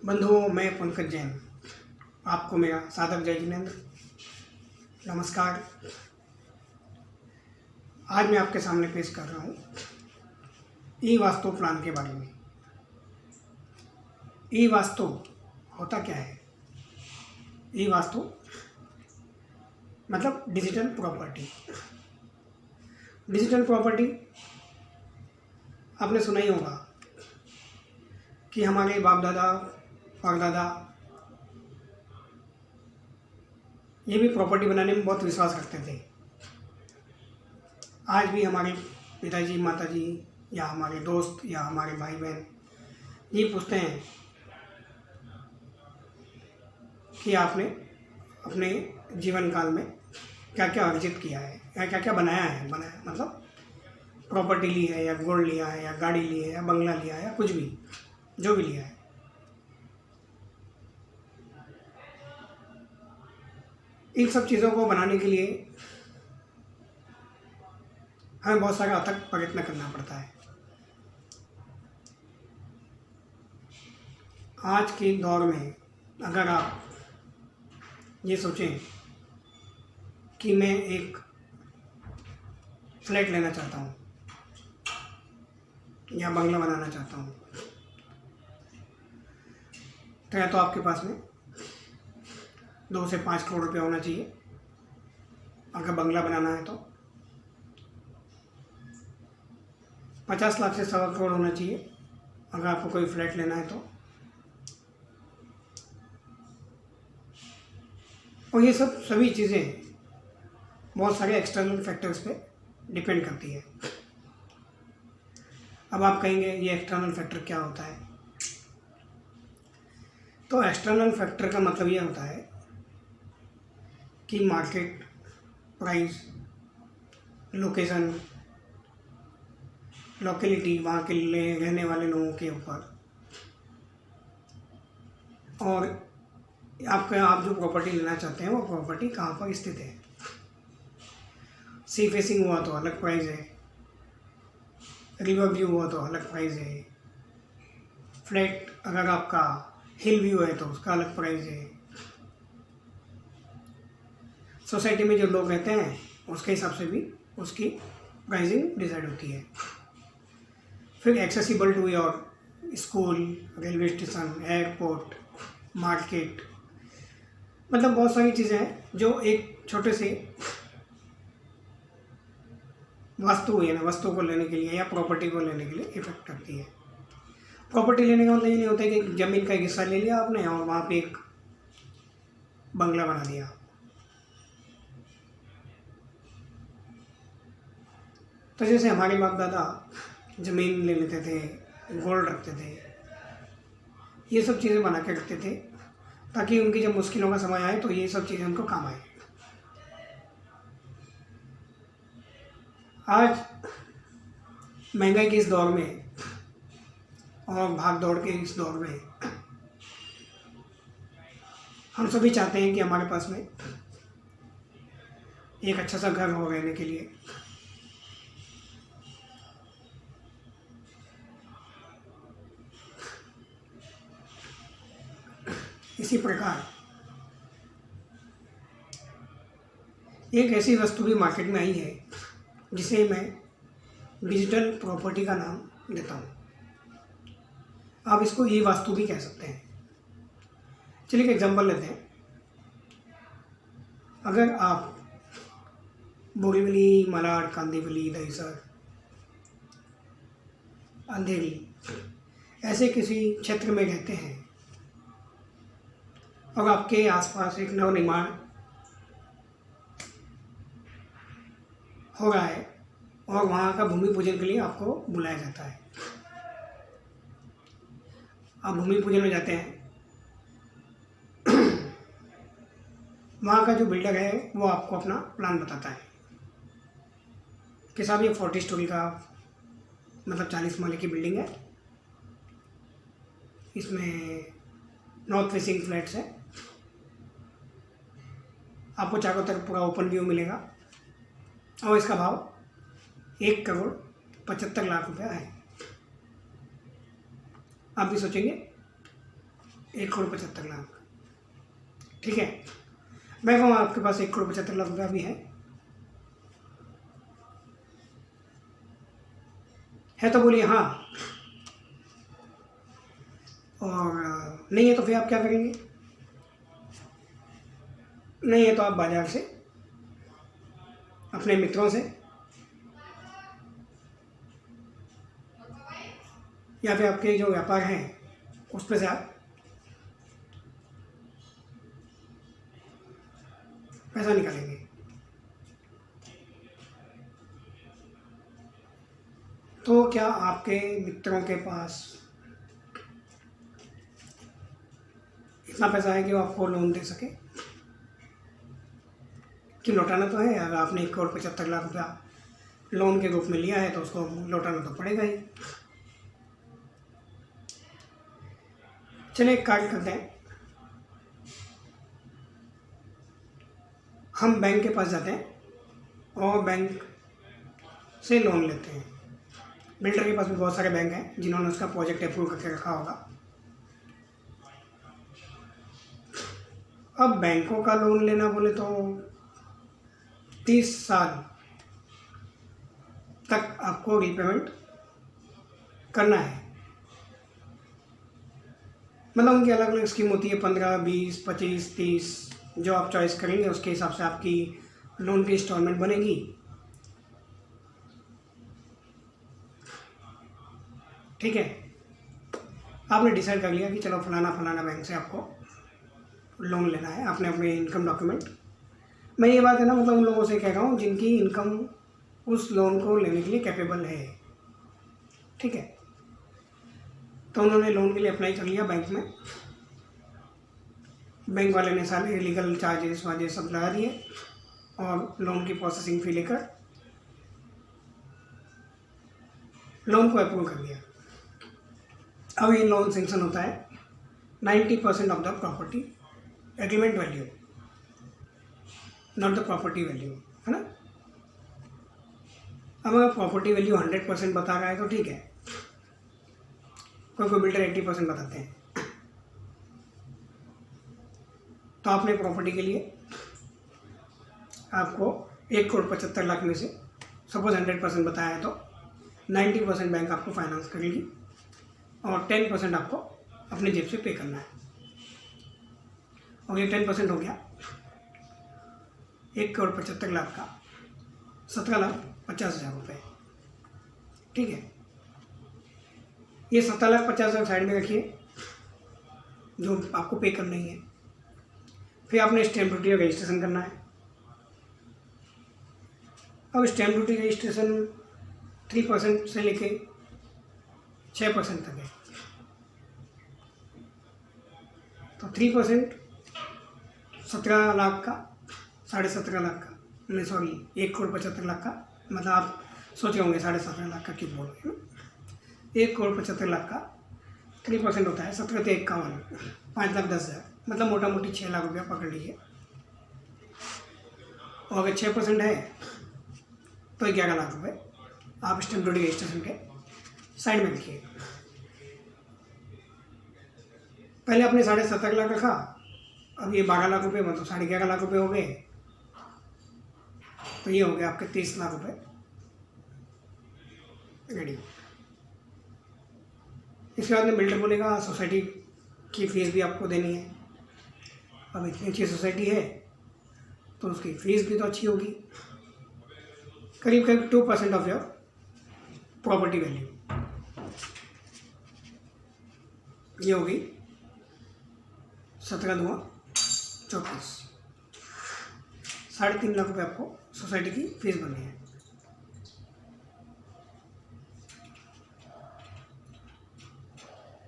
बंधुओं, मैं पंकज जैन आपको मेरा सादर जय जिनेन्द्र नमस्कार। आज मैं आपके सामने पेश कर रहा हूँ ई वास्तु प्लान के बारे में। ई वास्तु होता क्या है? ई वास्तु मतलब डिजिटल प्रॉपर्टी। डिजिटल प्रॉपर्टी आपने सुना ही होगा कि हमारे बाप दादा परदादा ये भी प्रॉपर्टी बनाने में बहुत विश्वास करते थे। आज भी हमारे पिताजी माताजी या हमारे दोस्त या हमारे भाई बहन ये पूछते हैं कि आपने अपने जीवन काल में क्या क्या अर्जित किया है या क्या क्या बनाया मतलब प्रॉपर्टी ली है या गोल्ड लिया है या गाड़ी ली है या बंगला लिया है या कुछ भी जो भी लिया है। इन सब चीज़ों को बनाने के लिए हमें बहुत सारा अथक प्रयत्न करना पड़ता है। आज के दौर में अगर आप ये सोचें कि मैं एक फ्लैट लेना चाहता हूँ या बंगला बनाना चाहता हूँ, तो या तो आपके पास में 2 से 5 करोड़ रुपये होना चाहिए अगर बंगला बनाना है, तो 50 लाख से 1.25 करोड़ होना चाहिए अगर आपको कोई फ्लैट लेना है तो। और ये सभी चीज़ें बहुत सारे एक्सटर्नल फैक्टर्स पे डिपेंड करती है। अब आप कहेंगे ये एक्सटर्नल फैक्टर क्या होता है? तो एक्सटर्नल फैक्टर का मतलब ये होता है कि मार्केट प्राइस, लोकेशन, लोकेलिटी, वहाँ के रहने वाले लोगों के ऊपर, और आप जो प्रॉपर्टी लेना चाहते हैं वो प्रॉपर्टी कहाँ पर स्थित है। सी फेसिंग हुआ तो अलग प्राइस है, रिवर व्यू हुआ तो अलग प्राइस है, फ्लैट अगर आपका हिल व्यू है तो उसका अलग प्राइस है, सोसाइटी में जो लोग रहते हैं उसके हिसाब से भी उसकी प्राइसिंग डिसाइड होती है। फिर accessible to your school, railway station, airport, market, मतलब बहुत सारी चीज़ें हैं जो एक छोटे से वस्तु को लेने के लिए या प्रॉपर्टी को लेने के लिए इफेक्ट करती है। प्रॉपर्टी लेने का मतलब ये नहीं होता है कि ज़मीन का एक हिस्सा ले लिया आपने और वहाँ पे एक बंगला बना दिया। तो जैसे हमारे बाप दादा ज़मीन ले लेते थे, गोल्ड रखते थे, ये सब चीज़ें बना के रखते थे ताकि उनकी जब मुश्किलों का समय आए तो ये सब चीज़ें उनको काम आए। आज महंगाई के इस दौर में और भाग दौड़ के इस दौर में हम सभी चाहते हैं कि हमारे पास में एक अच्छा सा घर हो रहने के लिए। इसी प्रकार एक ऐसी वस्तु भी मार्केट में आई है जिसे मैं डिजिटल प्रॉपर्टी का नाम देता हूँ। आप इसको ई वास्तु भी कह सकते हैं। चलिए एक एग्जांपल लेते हैं। अगर आप बोरीवली, मलाड, कांदिवली, दहिसर, अंधेरी ऐसे किसी क्षेत्र में रहते हैं और आपके आसपास एक नवनिर्माण हो रहा है और वहाँ का भूमि पूजन के लिए आपको बुलाया जाता है, आप भूमि पूजन में जाते हैं। वहाँ का जो बिल्डर है वो आपको अपना प्लान बताता है कि साहब ये 40 स्टोरी का मतलब 40 माले की बिल्डिंग है, इसमें नॉर्थ फेसिंग फ्लैट्स है, आपको चारों तरफ पूरा ओपन व्यू मिलेगा और इसका भाव 1,75,00,000 रुपया है। आप भी सोचेंगे 1,75,00,000, ठीक है। मैं कहूँ आपके पास 1,75,00,000 रुपया भी है तो बोलिए हाँ, और नहीं है तो फिर आप क्या करेंगे? नहीं है तो आप बाज़ार से, अपने मित्रों से, या फिर आपके जो व्यापार हैं उस पर से आप पैसा निकालेंगे। तो क्या आपके मित्रों के पास इतना पैसा है कि वो आपको लोन दे सके? कि लौटाना तो है, अगर आपने 1,75,00,000 रुपया लोन के रूप में लिया है तो उसको लौटाना तो पड़ेगा ही। चलिए एक कार्य करते हैं, हम बैंक के पास जाते हैं और बैंक से लोन लेते हैं। बिल्डर के पास भी बहुत सारे बैंक हैं जिन्होंने उसका प्रोजेक्ट अप्रूव करके रखा होगा। अब बैंकों का लोन लेना बोले तो 30 साल तक आपको रीपेमेंट करना है। मतलब उनकी अलग अलग स्कीम होती है, 15, 20, 25, 30, जो आप चॉइस करेंगे उसके हिसाब से आपकी लोन की इंस्टॉलमेंट बनेगी। ठीक है, आपने डिसाइड कर लिया कि चलो फलाना फलाना बैंक से आपको लोन लेना है, आपने अपने इनकम डॉक्यूमेंट, मैं ये बात है ना, मतलब उन लोगों से कह रहा हूँ जिनकी इनकम उस लोन को लेने के लिए कैपेबल है। ठीक है, तो उन्होंने लोन के लिए अप्लाई कर लिया बैंक में, बैंक वाले ने सारे लीगल चार्जेस वार्जेस सब लगा दिए और लोन की प्रोसेसिंग फी लेकर लोन को अप्रूव कर दिया। अब ये लोन सेंक्शन होता है 90% of the property agreement value, not the property value, है ना। अब अगर प्रॉपर्टी वैल्यू 100% बता रहा है तो ठीक है, कोई बिल्डर 80% बताते हैं, तो आपने प्रॉपर्टी के लिए आपको 1,75,00,000 में से सपोज 100% बताया है तो 90% बैंक आपको फाइनेंस करेगी और 10% आपको अपने जेब से पे करना है। और ये 10% हो गया 1,75,00,000 का 17,50,000 रुपये। ठीक है, ये 17,50,000 साइड में रखिए जो आपको पे करना ही है। फिर आपने स्टैम्प ड्यूटी का रजिस्ट्रेशन करना है। अब स्टैम्प ड्यूटी रजिस्ट्रेशन 3% से लेके 6% तक है, तो 3% 17 लाख का, 17.5 लाख का, नहीं सॉरी 1,75,00,000 का, मतलब आप सोच रहे होंगे 17.5 लाख का क्यों बोल रहे हैं ना। 1,75,00,000 का 3% होता है 17,51, 5,10,000, मतलब मोटा मोटी 6 लाख रुपया पकड़ लीजिए। और अगर 6% है तो 11 लाख रुपये आप स्टैम्प ड्यूटी रजिस्ट्रेशन के साइड में लिखिए। पहले आपने 17.5 लाख रखा, अब ये 12 लाख रुपये, मतलब 11.5 लाख रुपये हो गए, तो ये हो गया आपके 30 लाख रुपये रेडी। इसके बाद में बिल्डर बोलेगा सोसाइटी की फीस भी आपको देनी है। अब इतनी अच्छी सोसाइटी है तो उसकी फीस भी तो अच्छी होगी, करीब करीब 2% ऑफ योर प्रॉपर्टी वैल्यू। ये होगी 17×2=34, 3.5 लाख रुपये आपको सोसाइटी की फीस भरनी है।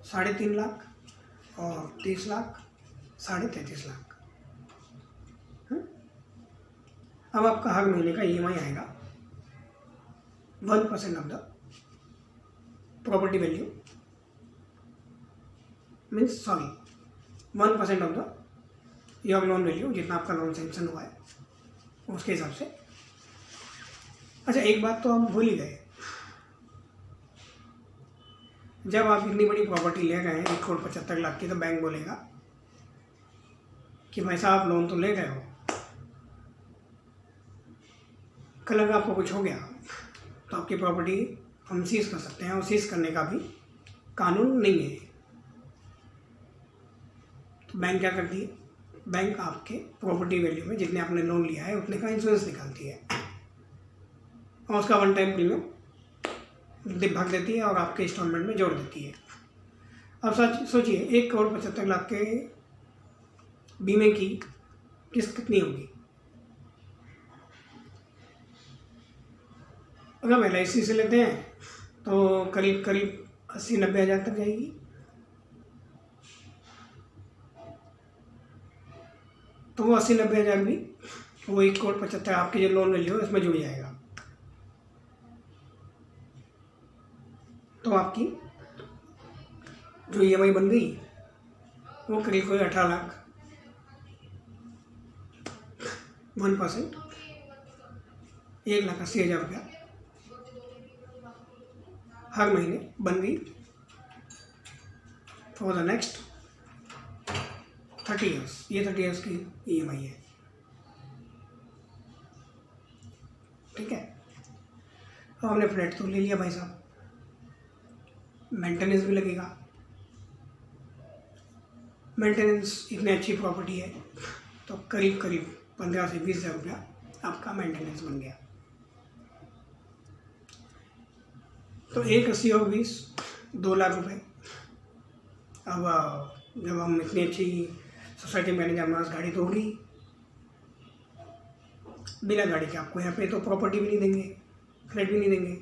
$3.5 लाख और 30 लाख, 33.5 लाख। अब आपका हर महीने का EMI आएगा 1% of the property value, means sorry 1% of the your loan value, जितना आपका लोन सेंक्शन हुआ है उसके हिसाब से। अच्छा, एक बात तो हम भूल ही गए, जब आप इतनी बड़ी प्रॉपर्टी ले रहे हैं 1,75,00,000 की, तो बैंक बोलेगा कि भाई साहब लोन तो ले गए हो, कल अगर आपको कुछ हो गया तो आपकी प्रॉपर्टी हम सीज कर सकते हैं, और सीज करने का भी कानून नहीं है। तो बैंक क्या करती है, बैंक आपके प्रॉपर्टी वैल्यू में जितने आपने लोन लिया है उतने का इंश्योरेंस निकालती है, और उसका वन टाइम प्रीमियम भर देती है और आपके इंस्टॉलमेंट में जोड़ देती है। अब सोचिए 1,75,00,000 के बीमे की किस्त कितनी होगी? अगर हम LIC से लेते हैं तो करीब 80-90 हज़ार तक जाएगी। तो वो 80-90 हज़ार भी वो 1,75,00,000 आपकी जो लोन वैल्यू है उसमें जुड़ जाएगा। तो आपकी जो EMI बन गई वो करीब कोई 18 लाख, 1%, 1,80,000 रुपया हर महीने बन गई फॉर द नेक्स्ट 30 ईयर्स। ये 30 ईयर्स की EMI है, ठीक है। अब हमने फ्लैट तो ले लिया भाई साहब, मेंटेनेंस भी लगेगा। मेंटेनेंस इतनी अच्छी प्रॉपर्टी है तो करीब 15 से 20 हज़ार रुपया आपका मेंटेनेंस बन गया। तो 1,80 और 20, 2 लाख रुपए। अब जब हम इतनी अच्छी सोसाइटी में हमारे पास गाड़ी तो होगी, बिना गाड़ी के आपको यहाँ पे तो प्रॉपर्टी भी नहीं देंगे, फ्लैट भी नहीं देंगे,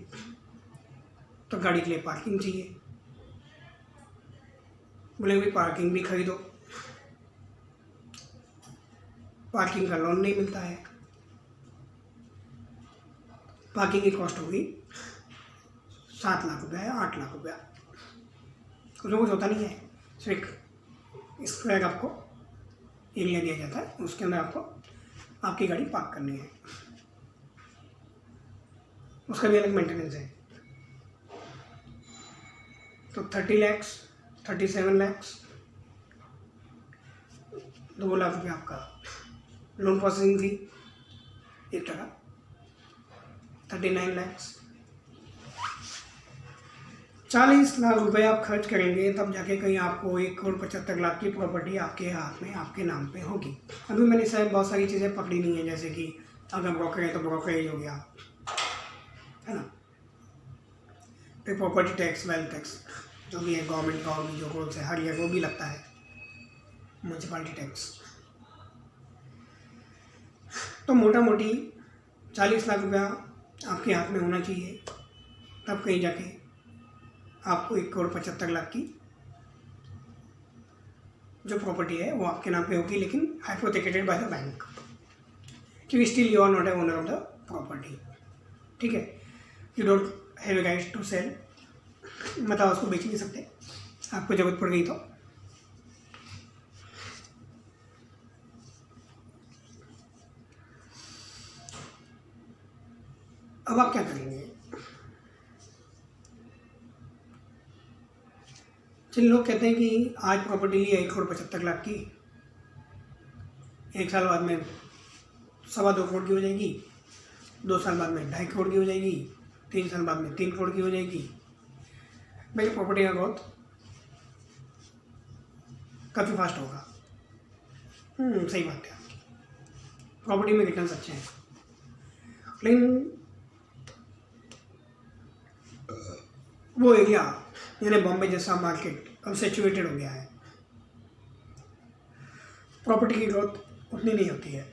तो गाड़ी के लिए पार्किंग चाहिए। बोले भाई पार्किंग भी खरीदो, पार्किंग का लोन नहीं मिलता है। पार्किंग की कॉस्ट होगी 7 लाख रुपया या 8 लाख रुपया, कुछ होता नहीं है। सिर्फ स्क्वायर आपको एरिया दिया जाता है, उसके अंदर आपको आपकी गाड़ी पार्क करनी है, उसका भी अलग मेंटेनेंस है। तो 30 लाख, 37 लाख, 2 लाख रुपया आपका loan processing fee 1%, 39 lakh, 40 lakh रुपए आप खर्च करेंगे तब जाके कहीं आपको 1,75,00,000 की प्रॉपर्टी आपके हाथ में आपके नाम पे होगी। अभी मैंने शायद बहुत सारी चीज़ें पकड़ी नहीं है, जैसे कि अगर ब्रोकर है तो ब्रोकरेज हो गया, है ना, फिर प्रॉपर्टी टैक्स, वेल्थ टैक्स जो भी है गवर्नमेंट का, और भी जो रूल्स है हर ईयर वो भी लगता है, म्यूनसिपालिटी टैक्स। तो मोटा मोटी 40 लाख रुपया आपके हाथ में होना चाहिए, तब कहीं जाके आपको 1,75,00,000 की जो प्रॉपर्टी है वो आपके नाम पे होगी, लेकिन हाइपोथेकेटेड बाय द बैंक, क्योंकि still you are not a owner of the property, ठीक है। You don't have a right to sell, मतलब उसको बेच नहीं सकते, आपको जरूरत पड़ गई तो। अब आप क्या करेंगे? जिन लोग कहते हैं कि आज प्रॉपर्टी ली है 1,75,00,000 की, 1 साल बाद में 2.25 करोड़ की हो जाएगी, 2 साल बाद में 2.5 करोड़ की हो जाएगी, 3 साल बाद में 3 करोड़ की हो जाएगी। मेरी प्रॉपर्टी का ग्रोथ काफ़ी फास्ट होगा। सही बात है, आपकी प्रॉपर्टी में रिटर्न्स अच्छे हैं, लेकिन वो एरिया यानी बॉम्बे जैसा मार्केट अब सैचुरेटेड हो गया है, प्रॉपर्टी की ग्रोथ उतनी नहीं होती है।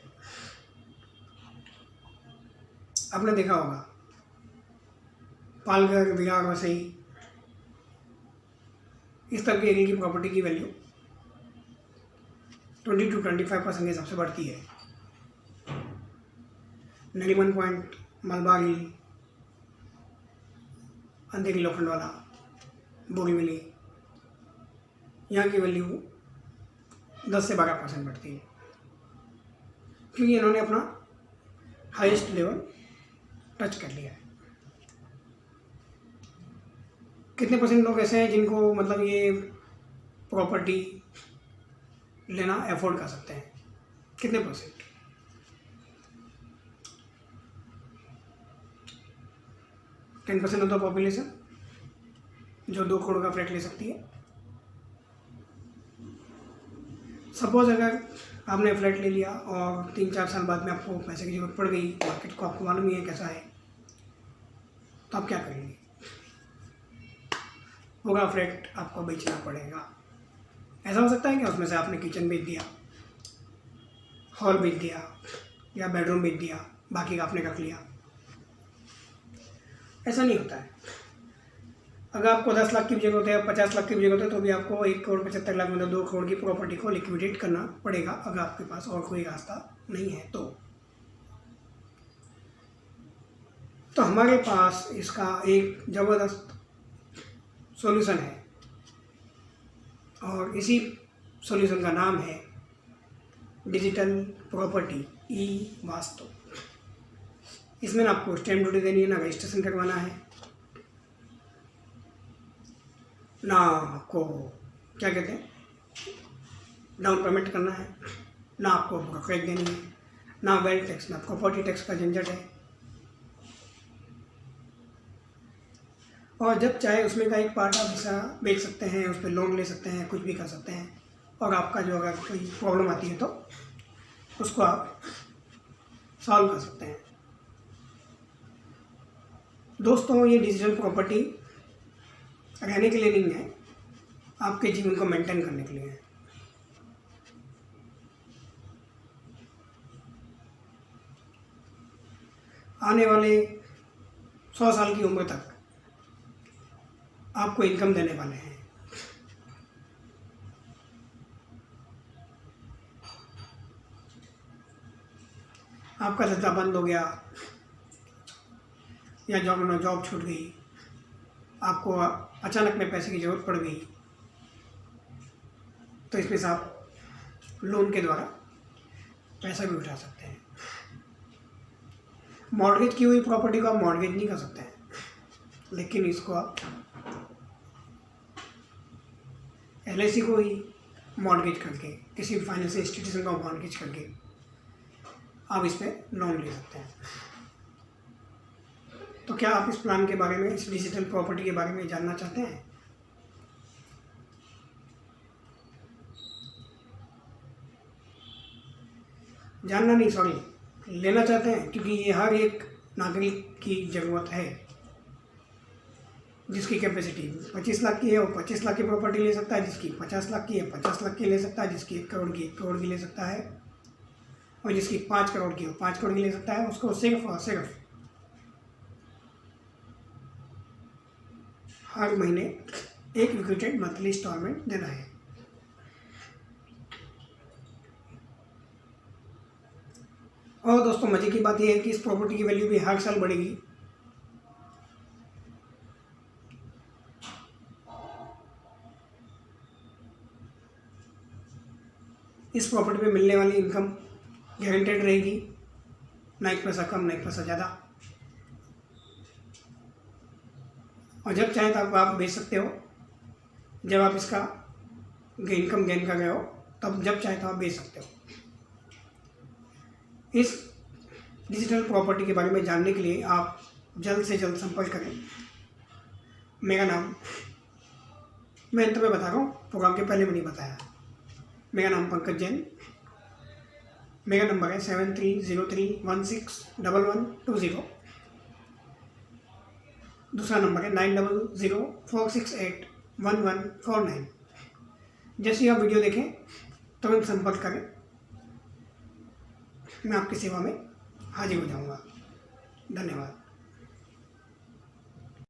आपने देखा होगा पालघर, विरार, वसई, इस तरह के एरिया की प्रॉपर्टी की वैल्यू 20 to 25% के हिसाब से बढ़ती है। नरीमन पॉइंट, मलबा हिल, अंधेरी लोखंडवाला, बोरीवली, यहाँ की वैल्यू 10 से 12% बढ़ती है, क्योंकि इन्होंने अपना हाईएस्ट लेवल टच कर लिया है। कितने परसेंट लोग ऐसे हैं जिनको मतलब ये प्रॉपर्टी लेना अफोर्ड कर सकते हैं? कितने परसेंट? 10% ऑफ द पॉपुलेशन जो 2 करोड़ का फ्लैट ले सकती है। सपोज अगर आपने फ्लैट ले लिया और 3-4 साल बाद में आपको पैसे की जरूरत पड़ गई, मार्केट को आपको मालूम ही है कैसा है, तो आप क्या करेंगे? पूरा फ्लैट आपको बेचना पड़ेगा। ऐसा हो सकता है कि उसमें से आपने किचन बेच दिया, हॉल बेच दिया या बेडरूम बेच दिया, बाकी का आपने रख लिया। ऐसा नहीं होता है। अगर आपको 10 लाख की भी जरूरत है, 50 लाख की भी जरूरत है, तो भी आपको 1 करोड़ 75 लाख मतलब 2 करोड़ की प्रॉपर्टी को लिक्विडेट करना पड़ेगा, अगर आपके पास और कोई रास्ता नहीं है तो हमारे पास इसका एक ज़बरदस्त सॉल्यूशन है और इसी सॉल्यूशन का नाम है डिजिटल प्रॉपर्टी ई-वास्तु। इसमें ना आपको स्टैम्प ड्यूटी देनी है, ना रजिस्ट्रेशन करवाना है, ना आपको क्या कहते हैं डाउन पेमेंट करना है, ना आपको ब्रोकरेज देनी है, ना वेल्थ टैक्स ना प्रॉपर्टी टैक्स का झंझट है। और जब चाहे उसमें का एक पार्ट आप हिस्सा बेच सकते हैं, उस पर लोन ले सकते हैं, कुछ भी कर सकते हैं। और आपका जो अगर कोई प्रॉब्लम आती है तो उसको आप सॉल्व कर सकते हैं। दोस्तों, ये डिजिटल प्रॉपर्टी रहने के लिए नहीं है, आपके जीवन को मेंटेन करने के लिए है। आने वाले 100 साल की उम्र तक आपको इनकम देने वाले हैं। आपका धंधा बंद हो गया या जॉब छूट गई, आपको अचानक में पैसे की ज़रूरत पड़ गई, तो इसमें से आप लोन के द्वारा पैसा भी उठा सकते हैं। मॉर्गेज की हुई प्रॉपर्टी को आप मॉर्गेज नहीं कर सकते हैं, लेकिन इसको आप LIC को ही मॉर्गेज करके, किसी भी फाइनेंशियल इंस्टीट्यूशन को मॉर्गेज करके आप इस पर लोन ले सकते हैं। तो क्या आप इस प्लान के बारे में, इस डिजिटल प्रॉपर्टी के बारे में जानना चाहते हैं? जानना नहीं, सॉरी, लेना चाहते हैं, क्योंकि ये हर एक नागरिक की ज़रूरत है। जिसकी कैपेसिटी 25 लाख की है वो 25 लाख की प्रॉपर्टी ले सकता है, जिसकी 50 लाख की है 50 लाख की ले सकता है, जिसकी 1 करोड़ की 1 करोड़ की ले सकता है, और जिसकी 5 करोड़ की हो 5 करोड़ की ले सकता है। उसको सिर्फ और सिर्फ हर महीने एक लिक्विडेटेड मंथली इंस्टॉलमेंट देना है। और दोस्तों, मजे की बात यह है कि इस प्रॉपर्टी की वैल्यू भी हर साल बढ़ेगी। इस प्रॉपर्टी पे मिलने वाली इनकम गारंटेड रहेगी, ना एक पैसा कम ना एक पैसा ज़्यादा। और जब चाहे तब आप बेच सकते हो। जब आप इसका इनकम गेन कर रहे हो तब जब चाहे तो आप बेच सकते हो। इस डिजिटल प्रॉपर्टी के बारे में जानने के लिए आप जल्द से जल्द संपर्क करें। मेरा नाम मैं अंत में बता रहा हूँ, प्रोग्राम के पहले में नहीं बताया। मेरा नाम पंकज जैन, मेरा नंबर है 7303161120। दूसरा नंबर है 9004681149। जैसे ही आप वीडियो देखें तुरंत संपर्क करें, मैं आपकी सेवा में हाजिर हो जाऊंगा। धन्यवाद।